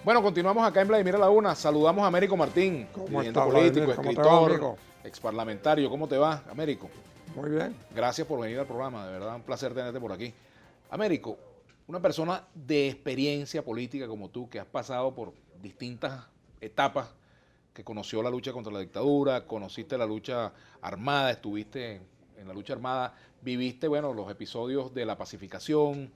Bueno, continuamos acá en Vladimir a la Una. Saludamos a Américo Martín, dirigente político, escritor, exparlamentario. ¿Cómo te va, Américo? Muy bien. Gracias por venir al programa, de verdad, un placer tenerte por aquí. Américo, una persona de experiencia política como tú, que has pasado por distintas etapas, que conoció la lucha contra la dictadura, conociste la lucha armada, estuviste en la lucha armada, viviste, bueno, los episodios de la pacificación,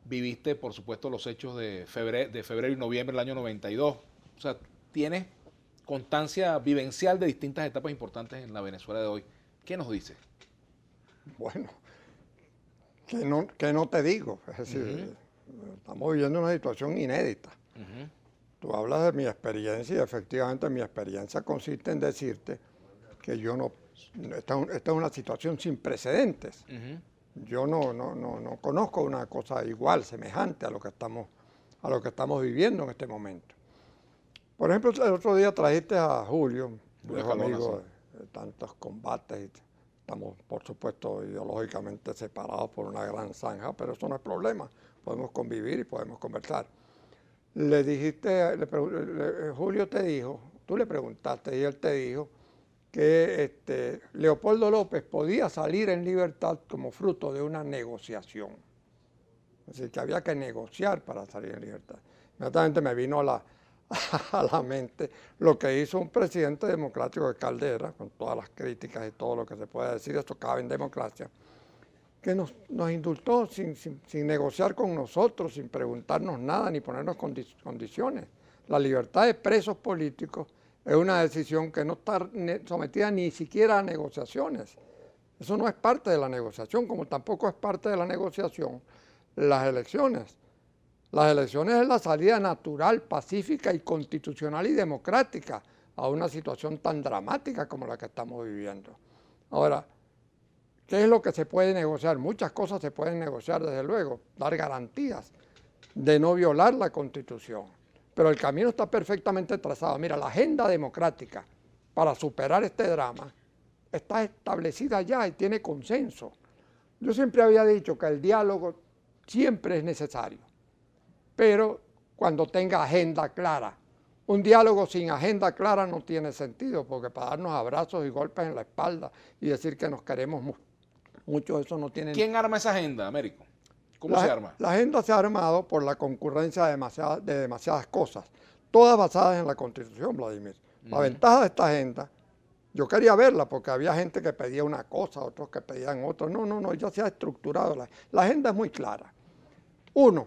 viviste, por supuesto, los hechos de febrero y noviembre del año 92. O sea, tienes constancia vivencial de distintas etapas importantes en la Venezuela de hoy. ¿Qué nos dice? Bueno, que no te digo. Es decir, estamos viviendo una situación inédita. Tú hablas de mi experiencia y efectivamente mi experiencia consiste en decirte que yo no... Esta es una situación sin precedentes. Yo no conozco una cosa igual, semejante a lo que estamos viviendo en este momento. Por ejemplo, el otro día trajiste a Julio, viejo amigo de tantos combates. Estamos, por supuesto, ideológicamente separados por una gran zanja, pero eso no es problema. Podemos convivir y podemos conversar. Le dijiste, Julio te dijo, tú le preguntaste y él te dijo que Leopoldo López podía salir en libertad como fruto de una negociación. Es decir, que había que negociar para salir en libertad. Inmediatamente me vino a la mente lo que hizo un presidente democrático de Caldera, con todas las críticas y todo lo que se puede decir, esto cabe en democracia, que nos indultó sin negociar con nosotros, sin preguntarnos nada, ni ponernos condiciones. La libertad de presos políticos es una decisión que no está sometida ni siquiera a negociaciones. Eso no es parte de la negociación, como tampoco es parte de la negociación las elecciones. Las elecciones es la salida natural, pacífica y constitucional y democrática a una situación tan dramática como la que estamos viviendo. Ahora, ¿qué es lo que se puede negociar? Muchas cosas se pueden negociar, desde luego, dar garantías de no violar la Constitución. Pero el camino está perfectamente trazado. Mira, la agenda democrática para superar este drama está establecida ya y tiene consenso. Yo siempre había dicho que el diálogo siempre es necesario, pero cuando tenga agenda clara. Un diálogo sin agenda clara no tiene sentido, porque para darnos abrazos y golpes en la espalda y decir que nos queremos mucho, eso no tiene... ¿Quién arma esa agenda, Américo? ¿Cómo se arma? La agenda se ha armado por la concurrencia de demasiadas cosas, todas basadas en la Constitución, Vladimir. La ventaja de esta agenda, yo quería verla porque había gente que pedía una cosa, otros que pedían otra. No, ya se ha estructurado. La agenda es muy clara. Uno,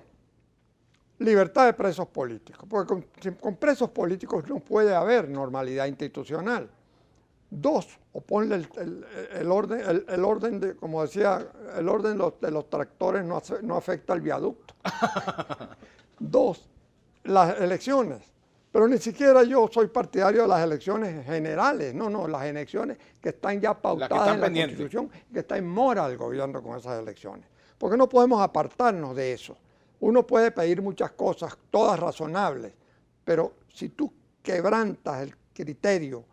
libertad de presos políticos, porque con presos políticos no puede haber normalidad institucional. Dos, o ponle el orden de, como decía, el orden de los tractores no afecta al viaducto. Dos, las elecciones. Pero ni siquiera yo soy partidario de las elecciones generales. No, las elecciones que están ya pautadas en la Constitución, que está en mora el gobierno con esas elecciones. Porque no podemos apartarnos de eso. Uno puede pedir muchas cosas, todas razonables, pero si tú quebrantas el criterio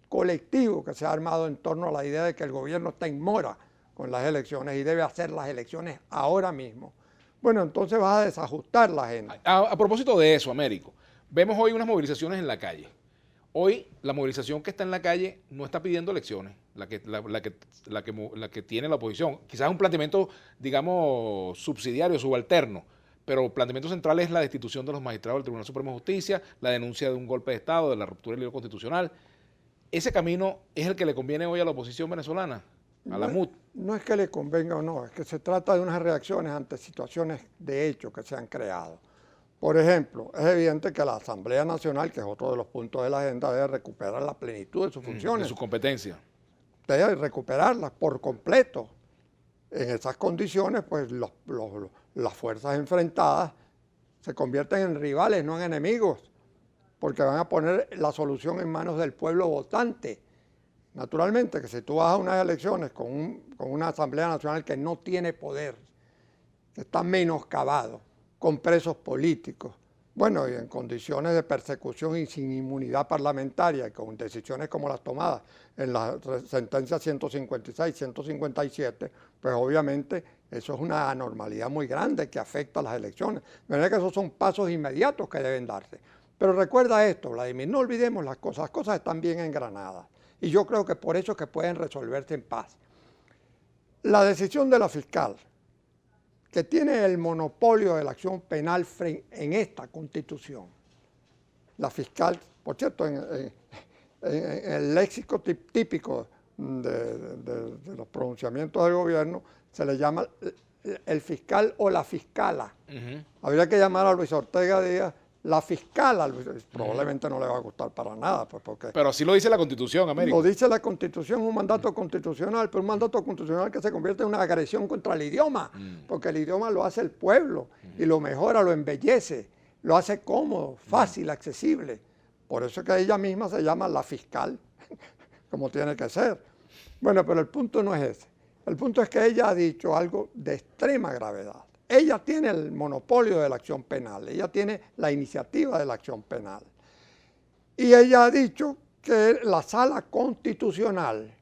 colectivo que se ha armado en torno a la idea de que el gobierno está en mora con las elecciones y debe hacer las elecciones ahora mismo, bueno, entonces vas a desajustar la agenda. A propósito de eso, Américo, vemos hoy unas movilizaciones en la calle. Hoy la movilización que está en la calle no está pidiendo elecciones, la que tiene la oposición. Quizás un planteamiento, digamos, subsidiario, subalterno, pero el planteamiento central es la destitución de los magistrados del Tribunal Supremo de Justicia, la denuncia de un golpe de Estado, de la ruptura del libro constitucional. ¿Ese camino es el que le conviene hoy a la oposición venezolana, a la MUD? No es que le convenga o no, es que se trata de unas reacciones ante situaciones de hecho que se han creado. Por ejemplo, es evidente que la Asamblea Nacional, que es otro de los puntos de la agenda, debe recuperar la plenitud de sus funciones. De su competencia. Debe recuperarlas por completo. En esas condiciones, pues las fuerzas enfrentadas se convierten en rivales, no en enemigos, porque van a poner la solución en manos del pueblo votante. Naturalmente que si tú vas a unas elecciones con una Asamblea Nacional que no tiene poder, que está menoscabado, con presos políticos, Bueno, y en condiciones de persecución y sin inmunidad parlamentaria, y con decisiones como las tomadas en la sentencia 156, 157, pues obviamente eso es una anormalidad muy grande que afecta a las elecciones. De manera que esos son pasos inmediatos que deben darse. Pero recuerda esto, Vladimir, no olvidemos las cosas están bien engranadas. Y yo creo que por eso es que pueden resolverse en paz. La decisión de la fiscal, que tiene el monopolio de la acción penal en esta Constitución. La fiscal, por cierto, en el léxico típico de los pronunciamientos del gobierno, se le llama el fiscal o la fiscala. Habría que llamar a Luis Ortega Díaz la fiscala. Probablemente no le va a gustar para nada. Pues porque pero así lo dice la Constitución, Américo. Lo dice la Constitución, un mandato constitucional, pero un mandato constitucional que se convierte en una agresión contra el idioma, porque el idioma lo hace el pueblo y lo mejora, lo embellece, lo hace cómodo, fácil, accesible. Por eso es que ella misma se llama la fiscal, como tiene que ser. Bueno, pero el punto no es ese. El punto es que ella ha dicho algo de extrema gravedad. Ella tiene el monopolio de la acción penal, ella tiene la iniciativa de la acción penal. Y ella ha dicho que la Sala Constitucional,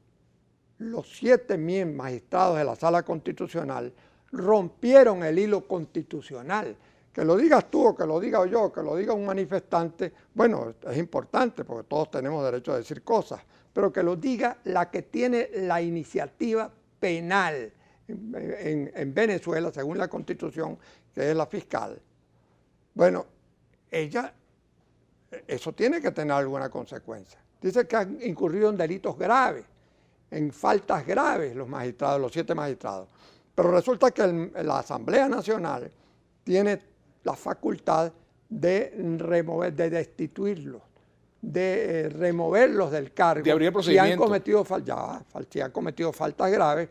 los 7 magistrados de la Sala Constitucional, rompieron el hilo constitucional. Que lo digas tú o que lo diga yo, que lo diga un manifestante, bueno, es importante porque todos tenemos derecho a decir cosas, pero que lo diga la que tiene la iniciativa penal en Venezuela, según la Constitución, que es la fiscal. Bueno, ella, eso tiene que tener alguna consecuencia. Dice que han incurrido en delitos graves, en faltas graves los magistrados, los 7 magistrados. Pero resulta que la Asamblea Nacional tiene la facultad de destituirlos, de removerlos del cargo. De abrir el procedimiento. Si han cometido faltas graves,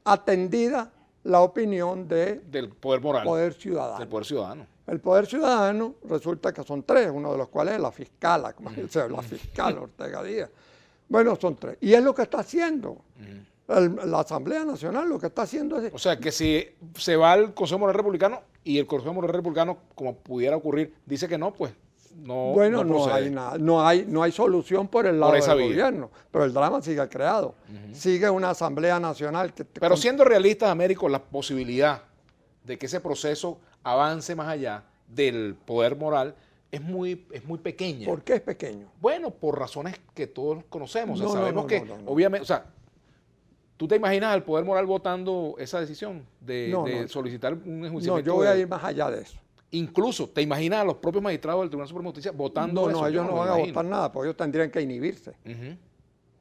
atendida la opinión del poder moral, poder ciudadano. del poder ciudadano. El poder ciudadano resulta que son 3, uno de los cuales es la fiscala, como dice, la fiscal Ortega Díaz. Bueno, son 3. Y es lo que está haciendo. La Asamblea Nacional lo que está haciendo es... O sea, que si se va al Consejo Moral Republicano y el Consejo Moral Republicano, como pudiera ocurrir, dice que no, pues no. Bueno, no hay nada, no hay solución por el lado del gobierno, pero el drama sigue creado. Sigue una Asamblea Nacional que... Pero siendo realistas, Américo, la posibilidad de que ese proceso avance más allá del poder moral es muy pequeña. ¿Por qué es pequeño? Bueno, por razones que todos conocemos. Sabemos que, obviamente, o sea, ¿tú te imaginas al poder moral votando esa decisión de solicitar un enjuiciamiento? No, yo voy a ir más allá de eso. Incluso, ¿te imaginas a los propios magistrados del Tribunal Supremo de Justicia votando eso? No, ellos no van a votar nada, porque ellos tendrían que inhibirse.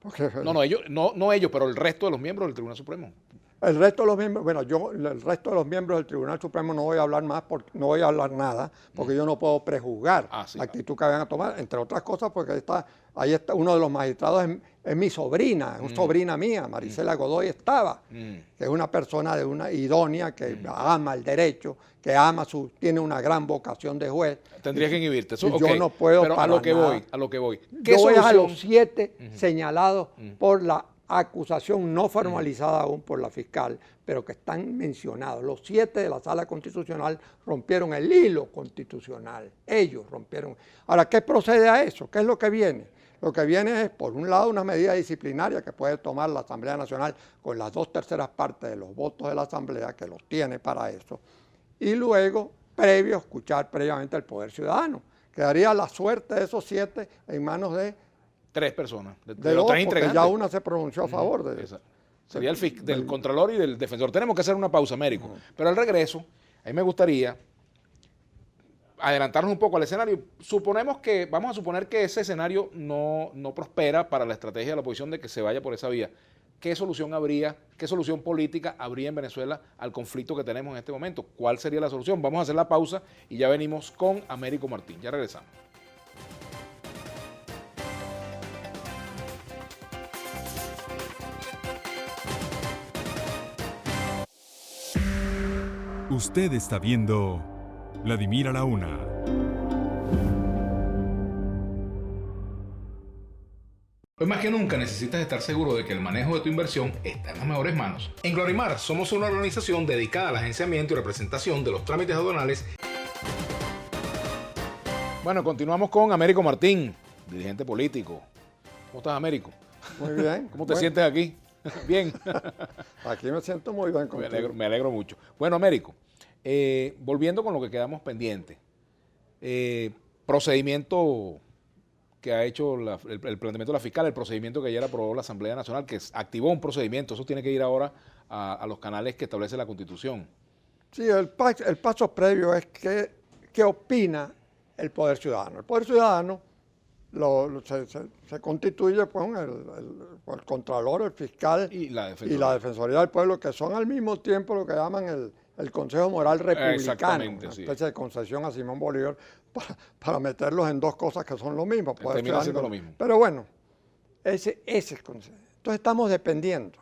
Porque... No ellos, pero el resto de los miembros del Tribunal Supremo. El resto de los miembros, bueno, el resto de los miembros del Tribunal Supremo no voy a hablar no voy a hablar nada, porque yo no puedo prejuzgar la actitud que vayan a tomar, entre otras cosas, porque ahí está uno de los magistrados, es mi sobrina, es sobrina mía, Marisela Godoy estaba, que es una persona de una idónea, que ama el derecho, que tiene una gran vocación de juez. Tendrías que inhibirte. Yo no puedo. Pero a lo que voy. Yo voy a los 7 señalados por la acusación no formalizada aún por la fiscal, pero que están mencionados. Los 7 de la Sala Constitucional rompieron el hilo constitucional. Ellos rompieron. Ahora, ¿qué procede a eso? ¿Qué es lo que viene? Lo que viene es, por un lado, una medida disciplinaria que puede tomar la Asamblea Nacional con las 2/3 partes de los votos de la Asamblea, que los tiene para eso, y luego, escuchar previamente al Poder Ciudadano. Quedaría la suerte de esos 7 en manos de 3 personas. De los 3 integrantes. Ya una se pronunció a favor de eso. Sería del Contralor y del Defensor. Tenemos que hacer una pausa, Américo. Pero al regreso, a mí me gustaría adelantarnos un poco al escenario. Vamos a suponer que ese escenario no prospera para la estrategia de la oposición de que se vaya por esa vía. ¿Qué solución política habría en Venezuela al conflicto que tenemos en este momento? ¿Cuál sería la solución? Vamos a hacer la pausa y ya venimos con Américo Martín. Ya regresamos. Usted está viendo Vladimir a la Una. Hoy más que nunca necesitas estar seguro de que el manejo de tu inversión está en las mejores manos. En Glorimar somos una organización dedicada al agenciamiento y representación de los trámites aduanales Bueno, continuamos con Américo Martín, dirigente político. ¿Cómo estás, Américo? Muy bien. ¿Cómo te sientes aquí? Bien. Aquí me siento muy bien contigo. Me alegro mucho. Bueno, Américo, volviendo con lo que quedamos pendientes. Procedimiento que ha hecho el planteamiento de la fiscal, el procedimiento que ayer aprobó la Asamblea Nacional, que activó un procedimiento, eso tiene que ir ahora a los canales que establece la Constitución. Sí, el paso previo es qué opina el Poder Ciudadano. El Poder Ciudadano se constituye con el Contralor, el Fiscal Y la Defensoría del Pueblo, que son al mismo tiempo lo que llaman el Consejo Moral Republicano, Exactamente, una sí. especie de concesión a Simón Bolívar para meterlos en dos cosas que son lo mismo. Termina siendo lo mismo. Pero bueno, ese es el consejo. Entonces estamos dependiendo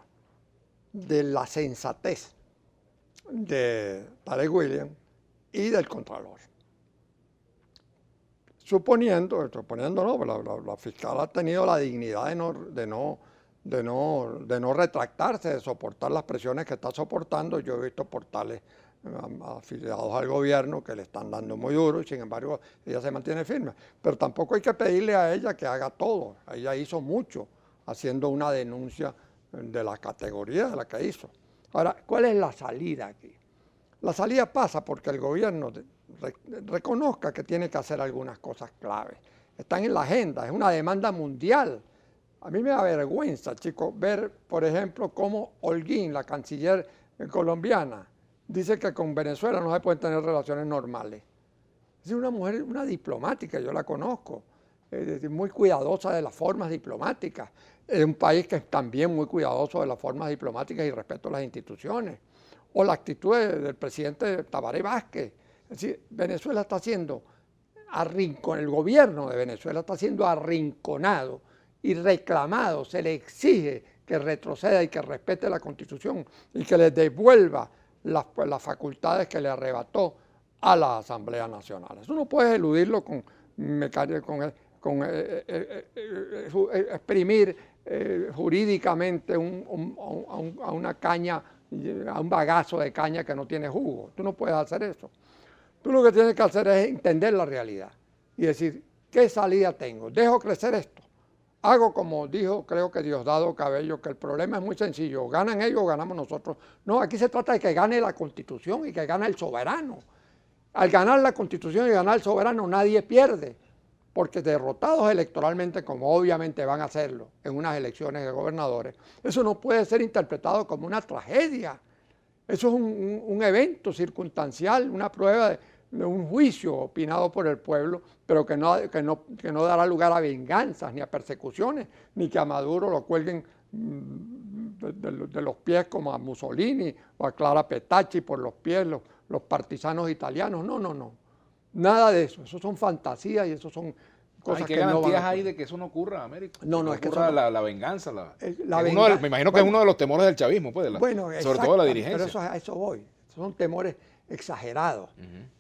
de la sensatez de Tarek Williams y del Contralor. Suponiendo no, la fiscal ha tenido la dignidad de no retractarse, de soportar las presiones que está soportando. Yo he visto portales afiliados al gobierno que le están dando muy duro y sin embargo ella se mantiene firme. Pero tampoco hay que pedirle a ella que haga todo. Ella hizo mucho haciendo una denuncia de la categoría de la que hizo. Ahora, ¿cuál es la salida aquí? La salida pasa porque el gobierno reconozca que tiene que hacer algunas cosas claves. Están en la agenda, es una demanda mundial. A mí me da vergüenza, chicos, ver, por ejemplo, cómo Holguín, la canciller colombiana, dice que con Venezuela no se pueden tener relaciones normales. Es una mujer, una diplomática, yo la conozco, muy cuidadosa de las formas diplomáticas. Es un país que es también muy cuidadoso de las formas diplomáticas y respeto a las instituciones. O la actitud del presidente Tabaré Vázquez. Es decir, Venezuela está siendo el gobierno de Venezuela está siendo arrinconado y reclamado, se le exige que retroceda y que respete la Constitución y que le devuelva las facultades que le arrebató a la Asamblea Nacional. Eso no puedes eludirlo con exprimir jurídicamente a una caña, a un bagazo de caña que no tiene jugo. Tú no puedes hacer eso. Tú lo que tienes que hacer es entender la realidad y decir, ¿qué salida tengo? ¿Dejo crecer esto? Hago como dijo, creo que Diosdado Cabello, que el problema es muy sencillo, ganan ellos o ganamos nosotros. No, aquí se trata de que gane la Constitución y que gane el soberano. Al ganar la Constitución y ganar el soberano nadie pierde, porque derrotados electoralmente, como obviamente van a hacerlo en unas elecciones de gobernadores, eso no puede ser interpretado como una tragedia. Eso es un evento circunstancial, una prueba de un juicio opinado por el pueblo, pero que no dará lugar a venganzas ni a persecuciones, ni que a Maduro lo cuelguen de los pies como a Mussolini o a Clara Petacci por los pies, los partisanos italianos. No. Nada de eso. Eso son fantasías y eso son cosas ¿Qué que no van garantías a hay de que eso no ocurra, Américo? No, es que ocurra la venganza. Me imagino que bueno, es uno de los temores del chavismo, pues, sobre todo de la dirigencia. Pero a eso voy. Esos son temores exagerados.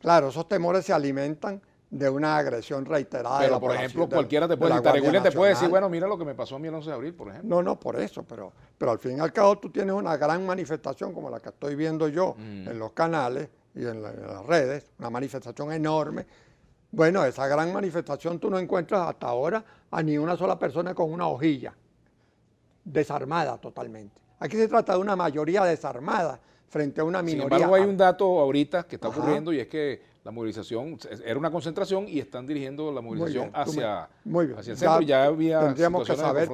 Claro, esos temores se alimentan de una agresión reiterada. Pero, por ejemplo, cualquiera te puede decir, Tarek Williams te puede decir, bueno, mira lo que me pasó a mí el 11 de abril, por ejemplo. No, por eso, pero al fin y al cabo tú tienes una gran manifestación como la que estoy viendo yo en los canales y en las redes, una manifestación enorme. Bueno, esa gran manifestación tú no encuentras hasta ahora a ni una sola persona con una hojilla, desarmada totalmente. Aquí se trata de una mayoría desarmada frente a una minoría. Sin embargo, hay un dato ahorita que está ocurriendo y es que la movilización era una concentración y están dirigiendo la movilización hacia el centro. Ya había tendríamos que saber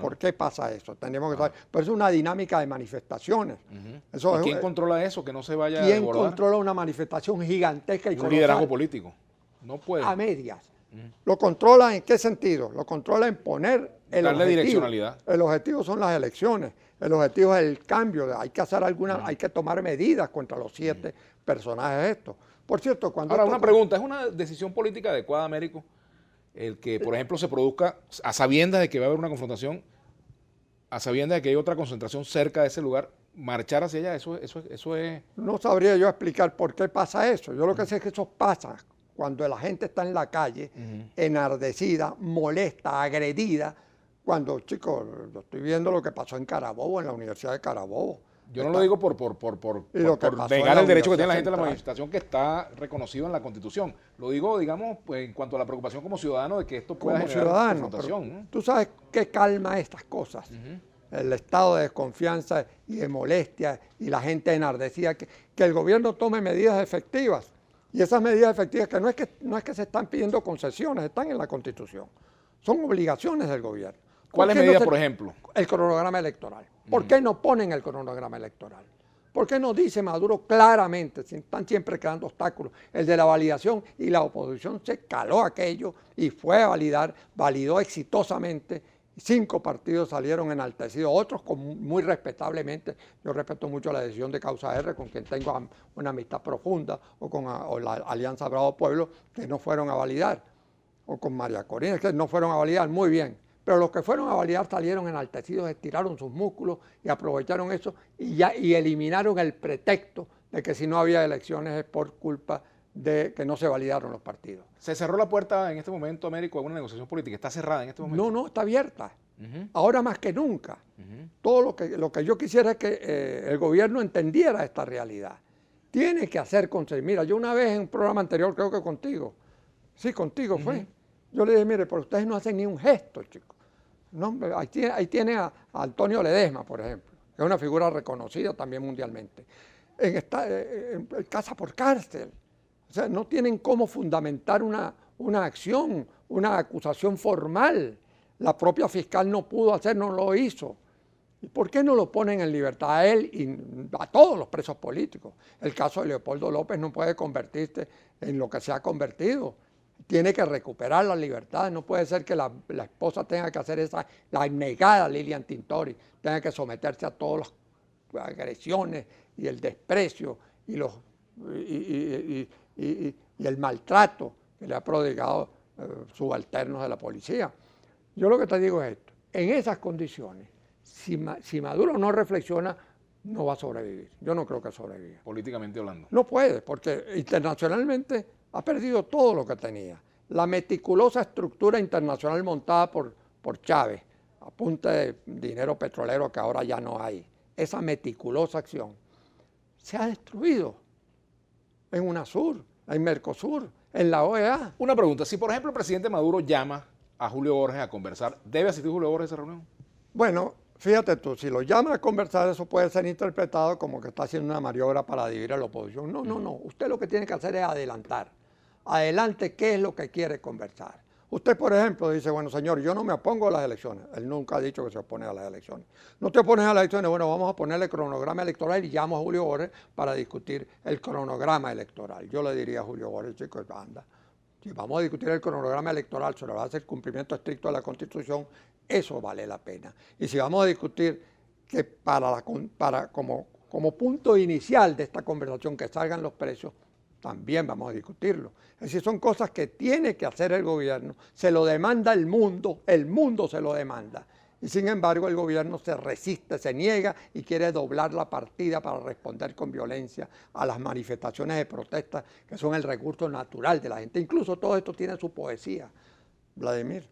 por qué pasa eso. Tendríamos que saber. Pero es una dinámica de manifestaciones. ¿Y quién controla eso? Que no se vaya a ¿Quién controla una manifestación gigantesca y un liderazgo político? No puede. A medias. ¿Lo controla en qué sentido? Lo controla en poner el darle objetivo. Direccionalidad. El objetivo son las elecciones. El objetivo es el cambio. Hay que hacer hay que tomar medidas contra los 7 personajes estos. Por cierto, Ahora, una pregunta. ¿Es una decisión política adecuada, Américo, el que, por ejemplo, se produzca a sabiendas de que va a haber una confrontación, a sabiendas de que hay otra concentración cerca de ese lugar, marchar hacia allá? Eso es... No sabría yo explicar por qué pasa eso. Yo lo que sé es que eso pasa cuando la gente está en la calle, enardecida, molesta, agredida. Cuando, chicos, yo estoy viendo lo que pasó en Carabobo, en la Universidad de Carabobo. Yo no lo digo por negar el derecho que tiene la gente a la manifestación, que está reconocido en la Constitución. Lo digo, digamos, pues, en cuanto a la preocupación como ciudadano de que esto pueda generar confrontación, ¿no? Tú sabes qué calma estas cosas. El estado de desconfianza y de molestia y la gente enardecida, que el gobierno tome medidas efectivas. Y esas medidas efectivas, que no es que se están pidiendo concesiones, están en la Constitución. Son obligaciones del gobierno. ¿Cuáles medidas, por ejemplo? El cronograma electoral. ¿Por qué no ponen el cronograma electoral? ¿Por qué no dice Maduro claramente, están siempre creando obstáculos, el de la validación? Y la oposición se caló aquello y fue a validar, validó exitosamente. 5 partidos salieron enaltecidos, otros muy respetablemente. Yo respeto mucho la decisión de Causa R, con quien tengo una amistad profunda, o la Alianza Bravo Pueblo, que no fueron a validar, o con María Corina, que no fueron a validar, muy bien. Pero los que fueron a validar salieron enaltecidos, estiraron sus músculos y aprovecharon eso y eliminaron el pretexto de que si no había elecciones es por culpa de que no se validaron los partidos. ¿Se cerró la puerta en este momento, Américo, a una negociación política? ¿Está cerrada en este momento? No, está abierta. Ahora más que nunca. Todo lo que yo quisiera es que el gobierno entendiera esta realidad. Tiene que hacer concesión. Mira, yo una vez en un programa anterior, creo que contigo, sí, contigo fue, yo le dije, mire, pero ustedes no hacen ni un gesto, chicos. No, ahí tiene a Antonio Ledesma, por ejemplo, que es una figura reconocida también mundialmente. En casa por cárcel. O sea, no tienen cómo fundamentar una acción, una acusación formal. La propia fiscal no pudo hacer, no lo hizo. ¿Y por qué no lo ponen en libertad a él y a todos los presos políticos? El caso de Leopoldo López no puede convertirse en lo que se ha convertido. Tiene que recuperar la libertad. No puede ser que la esposa tenga que hacer la negada Lilian Tintori, tenga que someterse a todas las agresiones y el desprecio y el maltrato que le ha prodigado subalternos de la policía. Yo lo que te digo es esto: en esas condiciones, si Maduro no reflexiona, no va a sobrevivir. Yo no creo que sobreviva. Políticamente hablando. No puede, porque internacionalmente ha perdido todo lo que tenía. La meticulosa estructura internacional montada por Chávez, a punta de dinero petrolero que ahora ya no hay, esa meticulosa acción se ha destruido en UNASUR, en Mercosur, en la OEA. Una pregunta: si por ejemplo el presidente Maduro llama a Julio Borges a conversar, ¿debe asistir Julio Borges a esa reunión? Bueno, fíjate tú, si lo llama a conversar, eso puede ser interpretado como que está haciendo una maniobra para dividir a la oposición. No. Usted lo que tiene que hacer es adelantar. Adelante, ¿qué es lo que quiere conversar? Usted, por ejemplo, dice, bueno, señor, yo no me opongo a las elecciones. Él nunca ha dicho que se opone a las elecciones. No te opones a las elecciones, bueno, vamos a ponerle cronograma electoral y llamo a Julio Borges para discutir el cronograma electoral. Yo le diría a Julio Borges, chicos, anda, si vamos a discutir el cronograma electoral sobre la base del cumplimiento estricto de la Constitución, eso vale la pena. Y si vamos a discutir que como punto inicial de esta conversación que salgan los precios, también vamos a discutirlo. Es decir, son cosas que tiene que hacer el gobierno, se lo demanda el mundo se lo demanda. Y sin embargo el gobierno se resiste, se niega y quiere doblar la partida para responder con violencia a las manifestaciones de protesta, que son el recurso natural de la gente. Incluso todo esto tiene su poesía, Vladimir.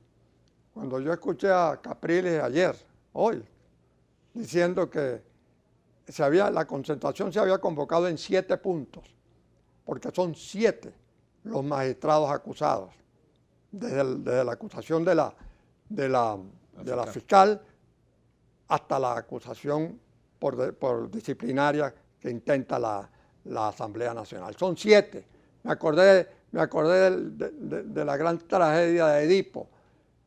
Cuando yo escuché a Capriles hoy, diciendo que la concentración se había convocado en 7 puntos, porque son 7 los magistrados acusados, desde la acusación de la fiscal hasta la acusación por disciplinaria que intenta la Asamblea Nacional. Son 7. Me acordé de la gran tragedia de Edipo,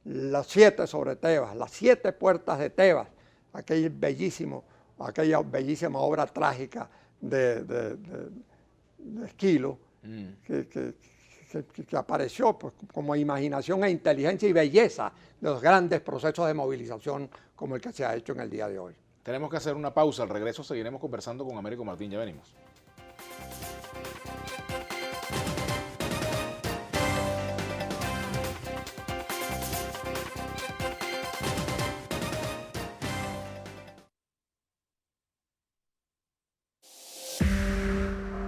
las 7 sobre Tebas, las 7 puertas de Tebas, aquella bellísima obra trágica de Esquilo, que apareció pues, como imaginación e inteligencia y belleza de los grandes procesos de movilización como el que se ha hecho en el día de hoy. Tenemos que hacer una pausa. Al regreso seguiremos conversando con Américo Martín. Ya venimos.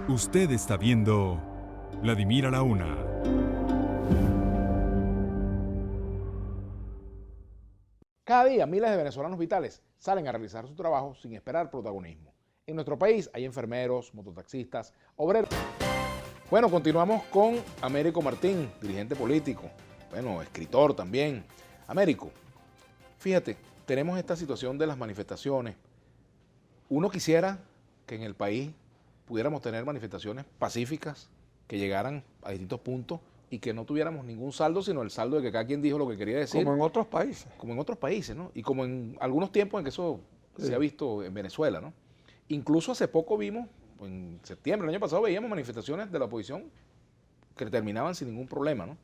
Usted está viendo Vladimir a la Una. Cada día miles de venezolanos vitales salen a realizar su trabajo sin esperar protagonismo. En nuestro país hay enfermeros, mototaxistas, obreros. Bueno, continuamos con Américo Martín, dirigente político, bueno, escritor también. Américo, fíjate, tenemos esta situación de las manifestaciones. Uno quisiera que en el país pudiéramos tener manifestaciones pacíficas que llegaran a distintos puntos y que no tuviéramos ningún saldo, sino el saldo de que cada quien dijo lo que quería decir. Como en otros países. Como en otros países, ¿no? Y como en algunos tiempos en que eso se ha visto en Venezuela, ¿no? Incluso hace poco vimos, en septiembre del año pasado, veíamos manifestaciones de la oposición que terminaban sin ningún problema, ¿no?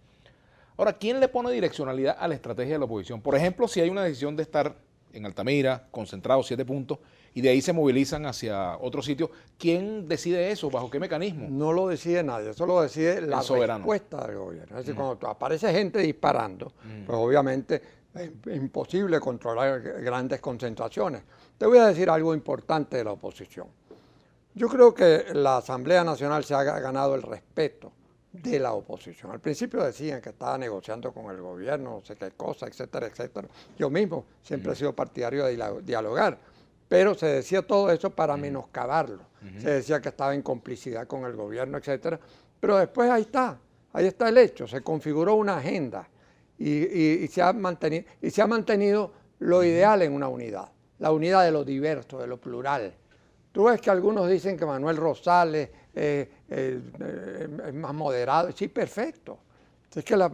Ahora, ¿quién le pone direccionalidad a la estrategia de la oposición? Por ejemplo, si hay una decisión de estar en Altamira, concentrados 7 puntos, y de ahí se movilizan hacia otro sitio, ¿quién decide eso? ¿Bajo qué mecanismo? No lo decide nadie, eso lo decide la respuesta del gobierno. Es decir, cuando aparece gente disparando, pues obviamente es imposible controlar grandes concentraciones. Te voy a decir algo importante de la oposición. Yo creo que la Asamblea Nacional se ha ganado el respeto de la oposición. Al principio decían que estaba negociando con el gobierno, no sé qué cosa, etcétera, etcétera. Yo mismo siempre he sido partidario de dialogar, pero se decía todo eso para menoscabarlo. Se decía que estaba en complicidad con el gobierno, etcétera. Pero después ahí está el hecho. Se configuró una agenda y se ha mantenido lo ideal en una unidad, la unidad de lo diverso, de lo plural. Tú ves que algunos dicen que Manuel Rosales es más moderado. Sí, perfecto. Es que la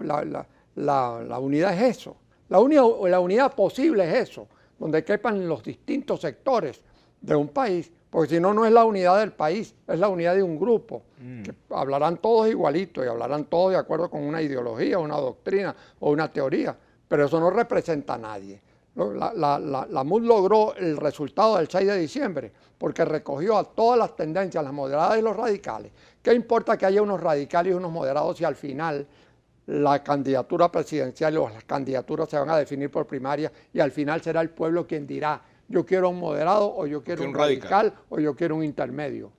unidad es eso. La unidad posible es eso, donde quepan los distintos sectores de un país, porque si no, no es la unidad del país, es la unidad de un grupo, que hablarán todos igualitos y hablarán todos de acuerdo con una ideología, una doctrina o una teoría, pero eso no representa a nadie. La MUD logró el resultado del 6 de diciembre porque recogió a todas las tendencias, las moderadas y los radicales. ¿Qué importa que haya unos radicales y unos moderados si al final la candidatura presidencial o las candidaturas se van a definir por primaria y al final será el pueblo quien dirá yo quiero un moderado o yo quiero un radical o yo quiero un intermedio?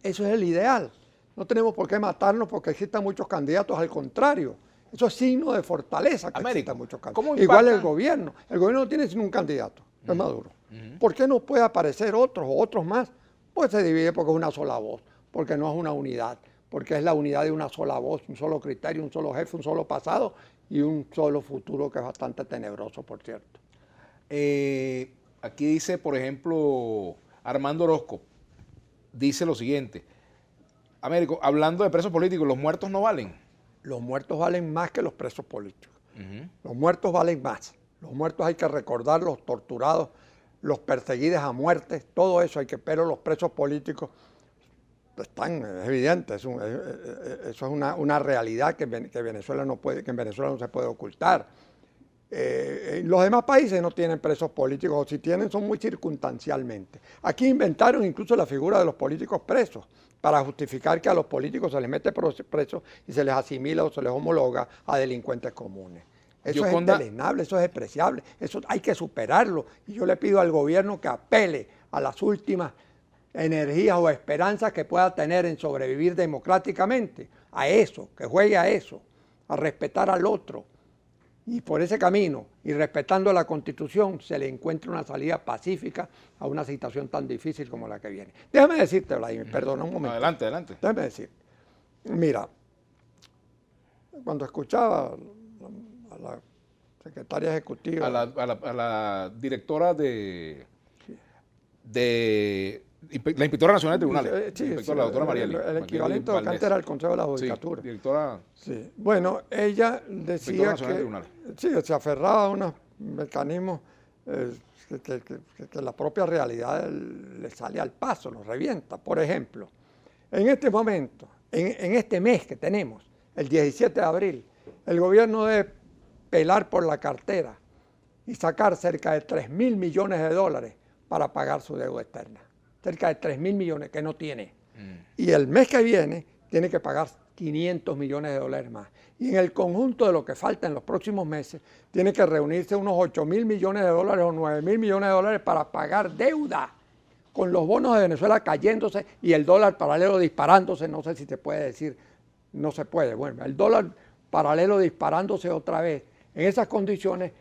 Eso es el ideal. No tenemos por qué matarnos porque existan muchos candidatos, al contrario. Eso es signo de fortaleza que existan muchos candidatos. Igual el gobierno no tiene sino un candidato, es Maduro. ¿Por qué no puede aparecer otros o otros más? Pues se divide porque es una sola voz, porque no es una unidad, porque es la unidad de una sola voz, un solo criterio, un solo jefe, un solo pasado y un solo futuro que es bastante tenebroso, por cierto. Aquí dice, por ejemplo, Armando Orozco, dice lo siguiente: Américo, hablando de presos políticos, ¿los muertos no valen? Los muertos valen más que los presos políticos. Los muertos valen más. Los muertos hay que recordar, los torturados, los perseguidos a muerte, todo eso hay que, pero los presos políticos están, es evidente, eso es una realidad que Venezuela no se puede ocultar. Los demás países no tienen presos políticos, o si tienen son muy circunstancialmente. Aquí inventaron incluso la figura de los políticos presos para justificar que a los políticos se les mete presos y se les asimila o se les homologa a delincuentes comunes. Eso es indeleznable, eso es despreciable, eso hay que superarlo. Y yo le pido al gobierno que apele a las últimas energías o esperanzas que pueda tener en sobrevivir democráticamente, a eso, que juegue a eso, a respetar al otro. Y por ese camino, y respetando la Constitución, se le encuentra una salida pacífica a una situación tan difícil como la que viene. Déjame decirte, Vladimir, perdona un momento. Adelante, adelante. Déjame decir, mira, cuando escuchaba a la secretaria ejecutiva... A la directora de la Inspectora Nacional de Tribunales. Sí, la doctora Marieli. El equivalente de antes era el Consejo de la Judicatura. Sí, directora. Sí. Bueno, ella decía que se aferraba a unos mecanismos que la propia realidad le sale al paso, lo revienta. Por ejemplo, en este momento, en este mes que tenemos, el 17 de abril, el gobierno debe pelar por la cartera y sacar cerca de 3.000 millones de dólares para pagar su deuda externa. Cerca de 3.000 millones que no tiene. Y el mes que viene tiene que pagar 500 millones de dólares más. Y en el conjunto de lo que falta en los próximos meses, tiene que reunirse unos 8.000 millones de dólares o 9.000 millones de dólares para pagar deuda, con los bonos de Venezuela cayéndose y el dólar paralelo disparándose. No sé si te puede decir, no se puede. Bueno, el dólar paralelo disparándose otra vez. En esas condiciones,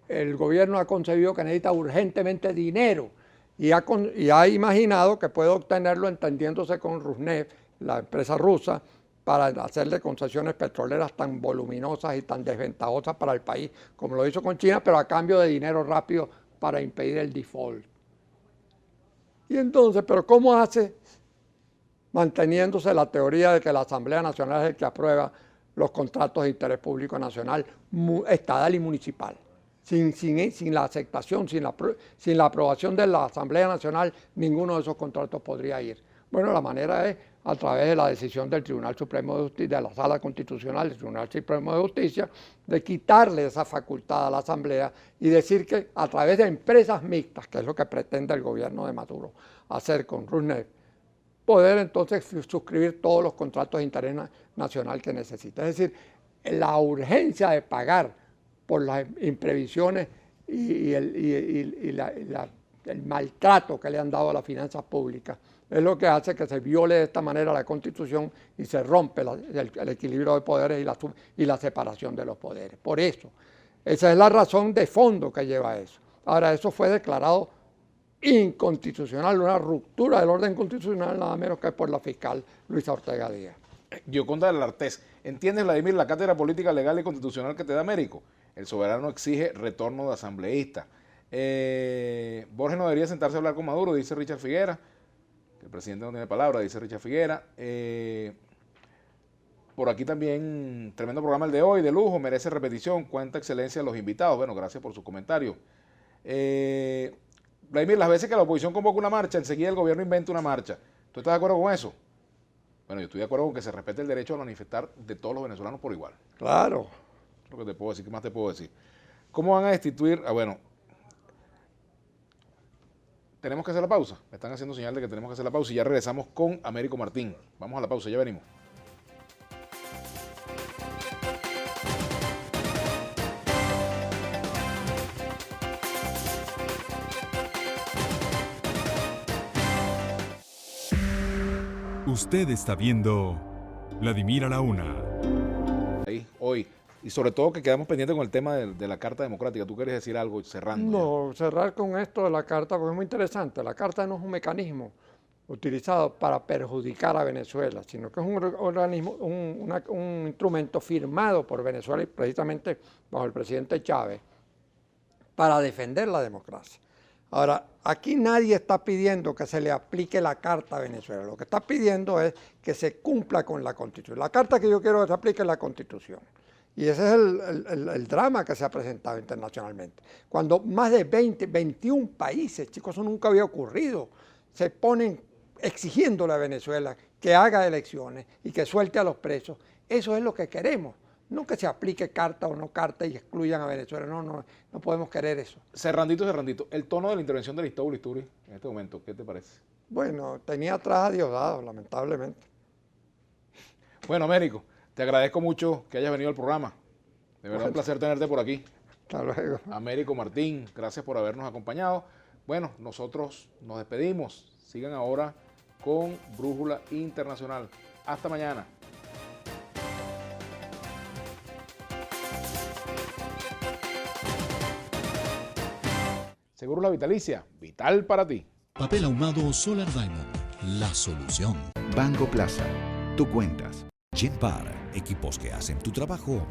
el gobierno ha concebido que necesita urgentemente dinero. y ha imaginado que puede obtenerlo entendiéndose con Rosneft, la empresa rusa, para hacerle concesiones petroleras tan voluminosas y tan desventajosas para el país, como lo hizo con China, pero a cambio de dinero rápido para impedir el default. Y entonces, ¿pero cómo hace? Manteniéndose la teoría de que la Asamblea Nacional es el que aprueba los contratos de interés público nacional, estatal y municipal. Sin la aceptación, sin la aprobación de la Asamblea Nacional, ninguno de esos contratos podría ir. Bueno, la manera es a través de la decisión del Tribunal Supremo de Justicia, de la Sala Constitucional del Tribunal Supremo de Justicia, de quitarle esa facultad a la Asamblea y decir que a través de empresas mixtas, que es lo que pretende el gobierno de Maduro hacer con Rosneft, poder entonces suscribir todos los contratos de interés nacional que necesita. Es decir, la urgencia de pagar por las imprevisiones y el maltrato que le han dado a las finanzas públicas es lo que hace que se viole de esta manera la Constitución y se rompe el equilibrio de poderes y la separación de los poderes. Por eso, esa es la razón de fondo que lleva a eso. Ahora, eso fue declarado inconstitucional, una ruptura del orden constitucional, nada menos que por la fiscal Luisa Ortega Díaz. Gioconda del Artés, ¿entiendes, Vladimir, la cátedra política, legal y constitucional que te da Américo? El soberano exige retorno de asambleísta. Borges no debería sentarse a hablar con Maduro, dice Richard Figuera. El presidente no tiene palabra, dice Richard Figuera. Por aquí también, tremendo programa el de hoy, de lujo, merece repetición, cuánta excelencia a los invitados. Bueno, gracias por su comentario. Vladimir, las veces que la oposición convoca una marcha, enseguida el gobierno inventa una marcha. ¿Tú estás de acuerdo con eso? Bueno, yo estoy de acuerdo con que se respete el derecho a manifestar de todos los venezolanos por igual. Claro. Es lo que te puedo decir. ¿Qué más te puedo decir? ¿Cómo van a destituir? Bueno, tenemos que hacer la pausa. Me están haciendo señal de que tenemos que hacer la pausa y ya regresamos con Américo Martín. Vamos a la pausa, ya venimos. Usted está viendo Vladimir a la Una. Ahí, hoy. Y sobre todo que quedamos pendientes con el tema de la Carta Democrática. ¿Tú quieres decir algo cerrando? No, cerrar con esto de la Carta, porque es muy interesante. La Carta no es un mecanismo utilizado para perjudicar a Venezuela, sino que es un instrumento firmado por Venezuela y precisamente bajo el presidente Chávez para defender la democracia. Ahora, aquí nadie está pidiendo que se le aplique la Carta a Venezuela. Lo que está pidiendo es que se cumpla con la Constitución. La Carta que yo quiero que se aplique es la Constitución. Y ese es el drama que se ha presentado internacionalmente. Cuando más de 21 países, chicos, eso nunca había ocurrido, se ponen exigiéndole a Venezuela que haga elecciones y que suelte a los presos. Eso es lo que queremos. No que se aplique carta o no carta y excluyan a Venezuela. No podemos querer eso. Cerrandito, el tono de la intervención de Listó Listuri en este momento, ¿qué te parece? Bueno, tenía atrás a Diosdado, lamentablemente. Bueno, Américo, te agradezco mucho que hayas venido al programa. De verdad, un placer tenerte por aquí. Hasta luego. Américo Martín, gracias por habernos acompañado. Bueno, nosotros nos despedimos. Sigan ahora con Brújula Internacional. Hasta mañana. Seguro La Vitalicia, vital para ti. Papel ahumado Solar Diamond, la solución. Banco Plaza, tú cuentas. Genpar, equipos que hacen tu trabajo